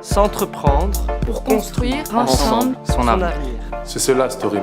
S'entreprendre pour construire ensemble son avenir. C'est cela, Storyme.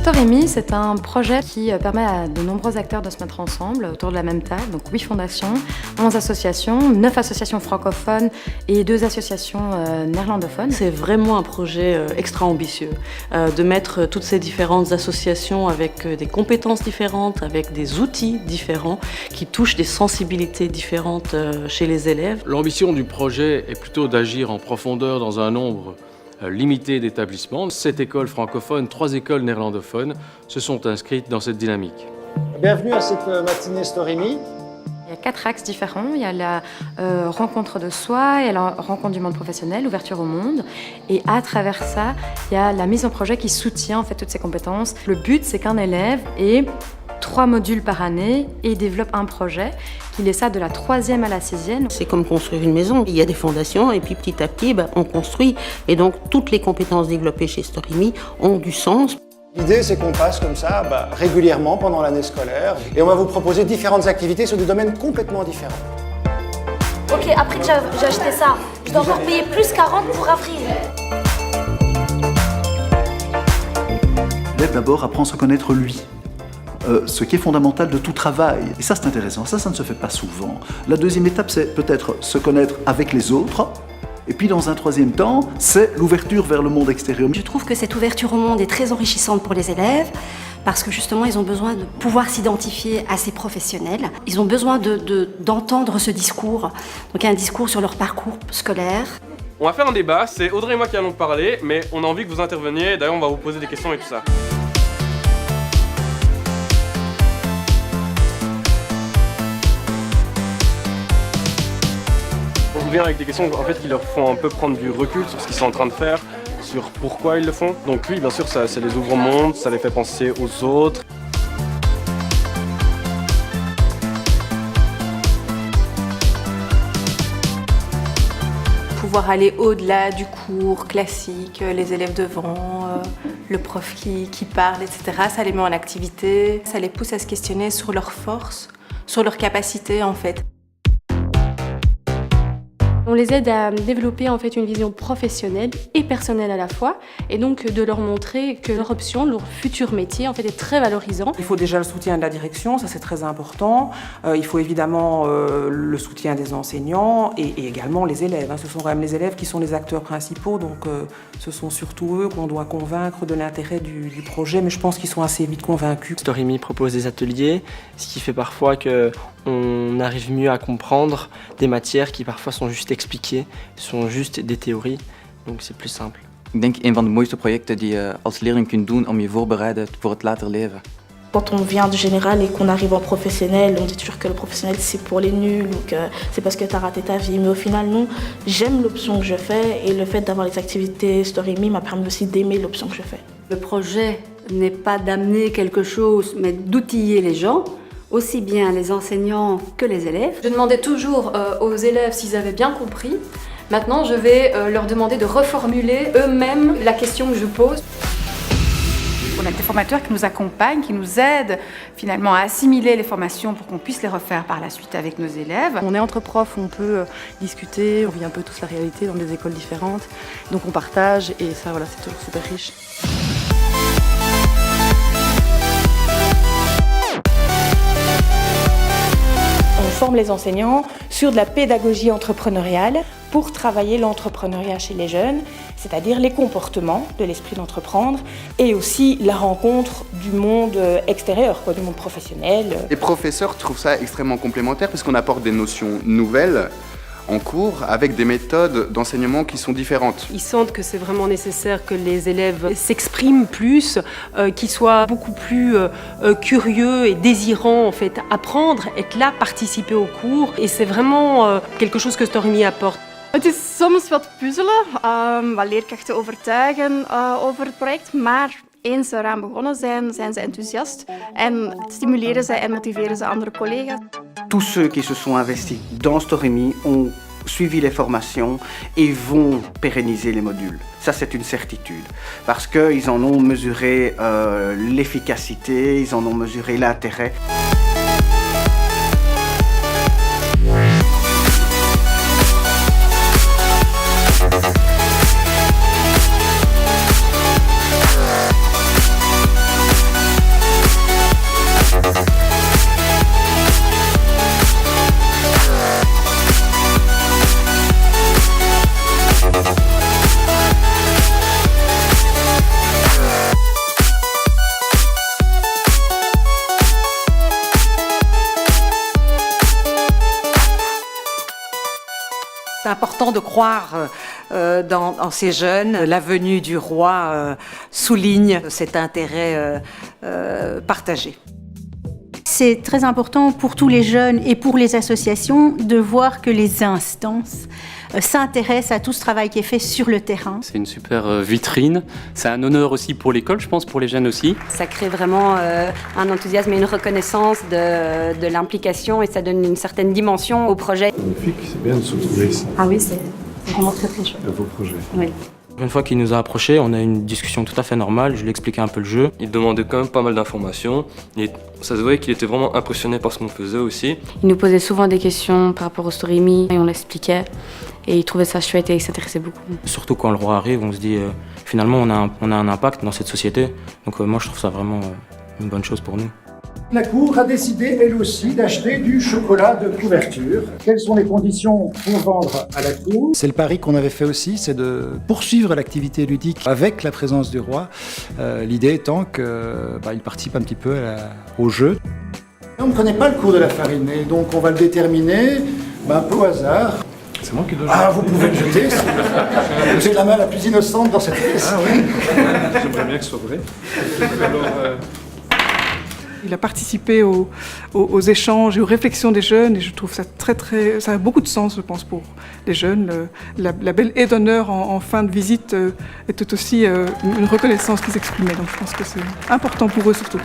Storyme, c'est un projet qui permet à de nombreux acteurs de se mettre ensemble autour de la même table. Donc 8 fondations, 11 associations, 9 associations francophones et 2 associations néerlandophones. C'est vraiment un projet extra ambitieux de mettre toutes ces différentes associations avec des compétences différentes, avec des outils différents qui touchent des sensibilités différentes chez les élèves. L'ambition du projet est plutôt d'agir en profondeur dans un nombre limité d'établissements. 7 écoles francophones, 3 écoles néerlandophones se sont inscrites dans cette dynamique. Bienvenue à cette matinée Storyme. Il y a 4 axes différents. Il y a la rencontre de soi, il y a la rencontre du monde professionnel, l'ouverture au monde. Et à travers ça, il y a la mise en projet qui soutient en fait toutes ces compétences. Le but, c'est qu'un élève ait 3 modules par année et développe un projet, qu'il ait ça de la 3e à la 6e. C'est comme construire une maison. Il y a des fondations et puis petit à petit, on construit. Et donc, toutes les compétences développées chez Storyme ont du sens. L'idée, c'est qu'on passe comme ça régulièrement pendant l'année scolaire et on va vous proposer différentes activités sur des domaines complètement différents. Ok, après que j'ai acheté ça, je dois encore payer plus 40 pour avril. L'élève d'abord apprend à se connaître lui. Ce qui est fondamental de tout travail. Et ça, c'est intéressant. Ça ne se fait pas souvent. La deuxième étape, c'est peut-être se connaître avec les autres. Et puis, dans un troisième temps, c'est l'ouverture vers le monde extérieur. Je trouve que cette ouverture au monde est très enrichissante pour les élèves parce que justement, ils ont besoin de pouvoir s'identifier à ces professionnels. Ils ont besoin d'entendre ce discours. Donc, un discours sur leur parcours scolaire. On va faire un débat, c'est Audrey et moi qui allons parler, mais on a envie que vous interveniez. D'ailleurs, on va vous poser des questions et tout ça. On vient avec des questions en fait, qui leur font un peu prendre du recul sur ce qu'ils sont en train de faire, sur pourquoi ils le font. Donc oui, bien sûr, ça les ouvre au monde, ça les fait penser aux autres. Pouvoir aller au-delà du cours classique, les élèves devant, le prof qui parle, etc. Ça les met en activité, ça les pousse à se questionner sur leurs forces, sur leurs capacités en fait. On les aide à développer en fait une vision professionnelle et personnelle à la fois, et donc de leur montrer que leur option, leur futur métier en fait est très valorisant. Il faut déjà le soutien de la direction, ça c'est très important. Il faut évidemment le soutien des enseignants et également les élèves. Ce sont quand même les élèves qui sont les acteurs principaux, donc ce sont surtout eux qu'on doit convaincre de l'intérêt du projet, mais je pense qu'ils sont assez vite convaincus. Storyme propose des ateliers, ce qui fait parfois qu'on arrive mieux à comprendre des matières qui parfois sont juste expliquées, sont juste des théories, donc c'est plus simple. Ik denk een van de mooiste projecten die je als leerling kunt doen om je voorbereiden voor het later leven. Quand on vient de général et qu'on arrive en professionnel, on dit toujours que le professionnel c'est pour les nuls ou que c'est parce que tu as raté ta vie. Mais au final, non, j'aime l'option que je fais et le fait d'avoir les activités Storyme m'a permis aussi d'aimer l'option que je fais. Le projet n'est pas d'amener quelque chose, mais d'outiller les gens, aussi bien les enseignants que les élèves. Je demandais toujours aux élèves s'ils avaient bien compris. Maintenant, je vais leur demander de reformuler eux-mêmes la question que je pose. On a des formateurs qui nous accompagnent, qui nous aident finalement à assimiler les formations pour qu'on puisse les refaire par la suite avec nos élèves. On est entre profs, on peut discuter, on vit un peu tous la réalité dans des écoles différentes. Donc on partage et ça, voilà, c'est toujours super riche. On forme les enseignants sur de la pédagogie entrepreneuriale pour travailler l'entrepreneuriat chez les jeunes, c'est-à-dire les comportements de l'esprit d'entreprendre et aussi la rencontre du monde extérieur, du monde professionnel. Les professeurs trouvent ça extrêmement complémentaire parce qu'on apporte des notions nouvelles en cours avec des méthodes d'enseignement qui sont différentes. Ils sentent que c'est vraiment nécessaire que les élèves s'expriment plus, qu'ils soient beaucoup plus curieux et désirants en fait apprendre, être là, participer au cours. Et c'est vraiment quelque chose que Storyme apporte. Het is soms wat puzzelen, wat leerkrachten overtuigen over het project, maar eens ze eraan begonnen zijn, zijn ze enthousiast en stimuleren ze en motiveren ze andere collega's. Tous ceux qui se sont investis dans Storyme ont suivi les formations et vont pérenniser les modules. Ça, c'est une certitude, parce qu'ils en ont mesuré l'efficacité, ils en ont mesuré l'intérêt. C'est important de croire dans ces jeunes. La venue du roi souligne cet intérêt partagé. C'est très important pour tous les jeunes et pour les associations de voir que les instances s'intéressent à tout ce travail qui est fait sur le terrain. C'est une super vitrine, c'est un honneur aussi pour l'école, je pense, pour les jeunes aussi. Ça crée vraiment un enthousiasme et une reconnaissance de l'implication et ça donne une certaine dimension au projet. Magnifique, c'est bien de se retrouver ici. Ah oui, c'est vraiment très très chouette. Un beau projet. Oui. Une fois qu'il nous a approchés, on a eu une discussion tout à fait normale, je lui ai expliqué un peu le jeu. Il demandait quand même pas mal d'informations et ça se voyait qu'il était vraiment impressionné par ce qu'on faisait aussi. Il nous posait souvent des questions par rapport au Story.me et on l'expliquait et il trouvait ça chouette et il s'intéressait beaucoup. Surtout quand le roi arrive, on se dit finalement on a un impact dans cette société. Donc moi je trouve ça vraiment une bonne chose pour nous. La Cour a décidé, elle aussi, d'acheter du chocolat de couverture. Quelles sont les conditions pour vendre à la Cour? C'est le pari qu'on avait fait aussi, c'est de poursuivre l'activité ludique avec la présence du roi. L'idée étant qu'il participe un petit peu au jeu. On ne connaît pas le cours de la farine, et donc on va le déterminer un peu au hasard. C'est moi qui dois vous pouvez le jeter. Vous êtes la main la plus innocente dans cette pièce. Ah oui. J'aimerais bien que ce soit vrai. Alors, il a participé aux échanges et aux réflexions des jeunes et je trouve ça ça a beaucoup de sens, je pense, pour les jeunes. La belle aide d'honneur en fin de visite était aussi une reconnaissance qu'ils exprimaient, donc je pense que c'est important pour eux surtout.